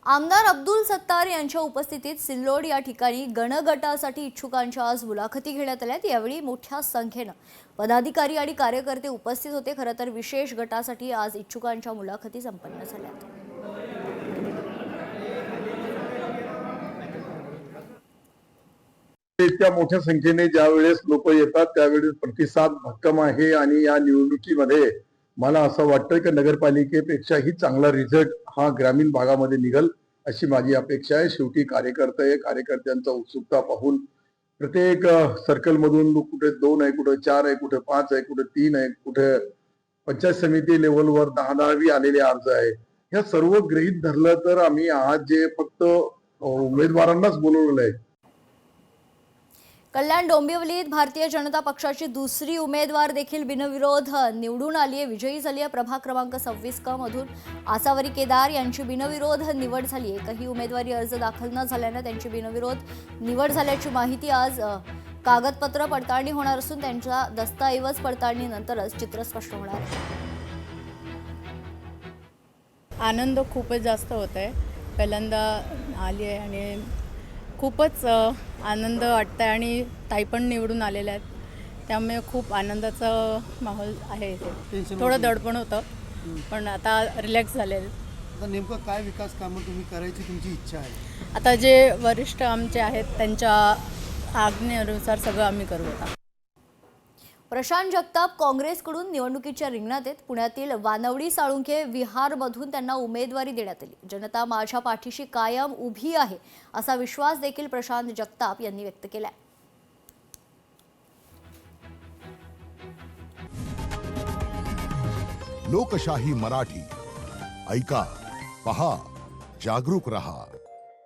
आमदार अब्दुल सत्तार यांच्या उपस्थितीत सिल्लोड या ठिकाणी गणगटासाठी इच्छुकांच्या आज मुलाखती घेण्यात आल्यात। यावेळी मोठ्या संख्येने पदाधिकारी आणि कार्यकर्ते उपस्थित होते। खरं तर विशेष गटासाठी आज इच्छुकांच्या मुलाखती संपन्न झाल्यात। इतक्या मोठ्या संख्येने ज्यावेळेस लोक येतात त्यावेळेस प्रतिसाद भक्कम आहे आणि या निवडणुकीमध्ये मला असं वाटतं की नगरपालिकेपेक्षाही चांगला रिझल्ट हा ग्रामीण भागामध्ये निघेल अशी माझी अपेक्षा आहे। शेवटी कार्यकर्त्यांचा उत्सुकता पाहून प्रत्येक सर्कल मधून कुठे 2 आहे, कुठे 4 आहे, कुठे 5 आहे, कुठे 3 आहे, कुठे पंचायत समिती लेवलवर 10 आलेले अर्ज आहे। ह्या सर्व गृहीत धरलं तर आम्ही आज जे फक्त उमेदवारांनाच बोलवलेलं आहे। कल्याण डोंबिवलीत भारतीय जनता पक्षाची दुसरी उमेदवार देखील बिनविरोध निवडून आली आहे, विजयी झाली आहे। प्रभाग क्रमांक 26 क मधून आसावरी केदार यांची बिनविरोध निवड झाली आहे। काही उमेदवारी अर्ज दाखल न झाल्याने त्यांची बिनविरोध निवड झाल्याची माहिती आज कागदपत्र पडताळणी होणार असून त्यांच्या दस्तऐवज पडताळणीनंतरच चित्र स्पष्ट होणार आहे। आनंद खूपच जास्त होत आहे। पहिल्यांदा आली आहे आणि खूपच आनंद वाटतं आहे आणि ताई पण निवडून आलेल्या आहेत, त्यामुळे खूप आनंदाचा माहोल आहे इथे। थोडं दडपण होतं पण आता रिलॅक्स झाले। आता नेमकं काय विकास कामं तुम्ही करायची तुमची इच्छा आहे? आता जे वरिष्ठ आमचे आहेत त्यांच्या आज्ञेनुसार सगळं आम्ही करू। आता प्रशांत जगताप काँग्रेसकडून निवडणुकीच्या रिंगणात आहेत। पुण्यातील वानवडी साळुंखे विहारमधून त्यांना उमेदवारी देण्यात आली। जनता माझ्या पाठीशी कायम उभी आहे असा विश्वास देखील प्रशांत जगताप यांनी व्यक्त केलाय। लोकशाही मराठी ऐका, पहा, जागरूक रहा।